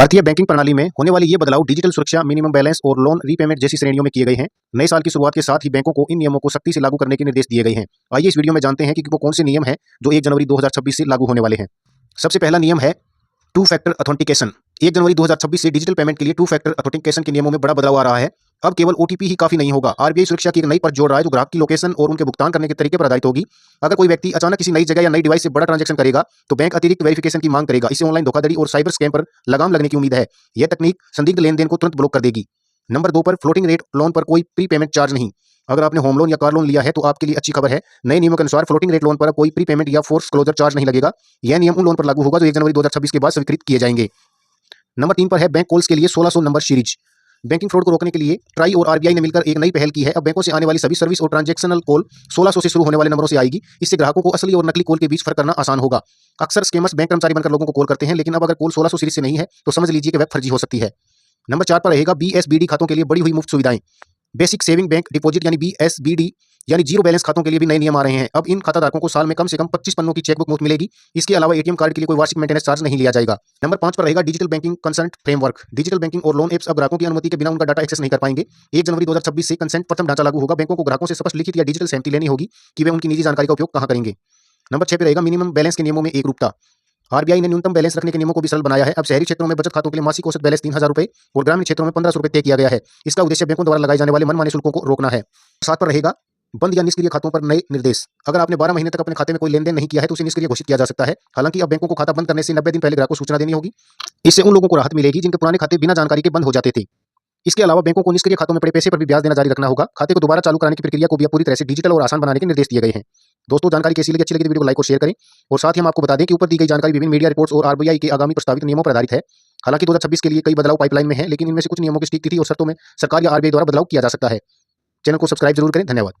भारतीय बैंकिंग प्रणाली में होने वाले ये बदलाव डिजिटल सुरक्षा, मिनिमम बैलेंस और लोन रीपेमेंट जैसी श्रेणियों में किए गए हैं। नए साल की शुरुआत के साथ ही बैंकों को इन नियमों को सख्ती से लागू करने के निर्देश दिए गए हैं। आइए इस वीडियो में जानते हैं कि वो कौन से नियम हैं जो 1 जनवरी 2026 से लागू होने वाले हैं। सबसे पहला नियम है टू फैक्टर ऑथेंटिकेशन। 1 जनवरी 2026 से डिजिटल पेमेंट के लिए टू फैक्टर ऑथेंटिकेशन के नियमों में बड़ा बदलाव आ रहा है। अब केवल ओटीपी ही काफी नहीं होगा। आरबीआई सुरक्षा की एक नई परत जोड़ रहा है जो ग्राहक की लोकेशन और उनके भुगतान करने के तरीके पर आधारित होगी। अगर कोई व्यक्ति अचानक किसी नई जगह या नई डिवाइस से बड़ा ट्रांजैक्शन करेगा तो बैंक अतिरिक्त वेरिफिकेशन की मांग करेगा। इससे ऑनलाइन धोखाधड़ी और साइबर स्कैम पर लगाम लगने की उम्मीद है। यह तकनीक संदिग्ध लेनदेन को तुरंत ब्लॉक कर देगी। नंबर 2 पर फ्लोटिंग रेट लोन पर कोई प्री पेमेंट चार्ज नहीं। अगर आपने होम लोन या कार लोन लिया है तो आपके लिए अच्छी खबर है। नए नियमों के अनुसार फ्लोटिंग रेट लोन पर कोई प्री पेमेंट या फोर्स क्लोजर चार्ज नहीं लगेगा। यह नियम उन लोन पर लागू होगा जो 1 जनवरी 2026 के बाद स्वीकृत किए जाएंगे। नंबर 3 पर है बैंक कॉल्स के लिए 1600 नंबर सीरीज। बैंकिंग फ्रॉड को रोकने के लिए ट्राई और आरबीआई ने मिलकर एक नई पहल की है। अब बैंकों से आने वाली सभी सर्विस और ट्रांजैक्शनल कॉल 1600 से शुरू होने वाले नंबरों से आएगी। इससे ग्राहकों को असली और नकली कॉल के बीच फर्क करना आसान होगा। अक्सर स्कैमर्स बैंक कर्मचारी बनकर लोगों को कॉल करते हैं, लेकिन अब अगर कॉल 1600 सीरीज से नहीं है तो समझ लीजिए कि वह फर्जी हो सकती है। नंबर 4 पर रहेगा बीएसबीडी खातों के लिए बढ़ी हुई मुफ्त सुविधाएं। बेसिक सेविंग बैंक डिपॉजिट यानी बीएसबीडी यानी जीरो बैलेंस खातों के लिए भी नए नियम आ रहे हैं। अब इन खाताधारकों को साल में कम से कम 25 पन्नों की चेकबुक मुफ्त मिलेगी। इसके अलावा एटीएम कार्ड के लिए कोई वार्षिक मेंटेनेंस चार्ज नहीं लिया जाएगा। नंबर 5 पर रहेगा digital banking consent framework. Digital banking और लोन एप्स अब ग्राहकों की अनुमति के बिना उनका डाटा एक्सेस नहीं कर पाएंगे। 1 जनवरी 2026 से कंसेंट प्रथम ढांचा लागू होगा। बैंकों को ग्राहकों से स्पष्ट लिखित या डिजिटल सहमति लेनी होगी कि वे उनकी निजी जानकारी का उपयोग कहां करेंगे। नंबर 6 पर रहेगा मिनिमम बैलेंस के नियमों में एकरूपता। आरबीआई ने न्यूनतम बैलेंस रखने के नियमों को भी सरल बनाया है। अब शहरी क्षेत्रों में बचत खातों के लिए मासिक औसत बैलेंस 3000 रुपए और ग्रामीण क्षेत्रों में 1500 रुपए तय किया गया है। इसका उद्देश्य बैंकों द्वारा लगाए जाने वाले मनमाने शुल्कों को रोकना है। 7 पर रहेगा बंद या निष्क्रिय खातों पर नए निर्देश। अगर आपने 12 महीने तक अपने खाते में कोई लेनदेन नहीं किया है तो उसे निष्क्रिय घोषित किया जा सकता है। हालांकि अब बैंकों को खाता बंद करने से 90 दिन पहले ग्राहक को सूचना देनी होगी। इससे उन लोगों को राहत मिलेगी जिनके पुराने खाते बिना जानकारी के बंद हो जाते थे। इसके अलावा बैंकों को निष्क्रिय खातों में पड़े पैसे पर भी ब्याज देना जारी रखना होगा। खाते को दोबारा चालू कराने की प्रक्रिया को भी पूरी तरह से डिजिटल और आसान बनाने के निर्देश दिए गए हैं। दोस्तों, जानकारी कैसी लगी? अच्छी लगी तो वीडियो को लाइक और शेयर करें। और साथ ही हम आपको बता दें कि ऊपर दी गई जानकारी विभिन्न मीडिया रिपोर्ट्स और आरबीआई के आगामी प्रस्तावित नियमों पर आधारित है। हालांकि 2026 के लिए कई बदलाव पाइपलाइन में हैं, लेकिन इनमें से कुछ नियमों की सटीक तिथि और शर्तों में सरकार या आरबीआई द्वारा बदलाव किया जा सकता है। चैनल को सब्सक्राइब जरूर करें। धन्यवाद।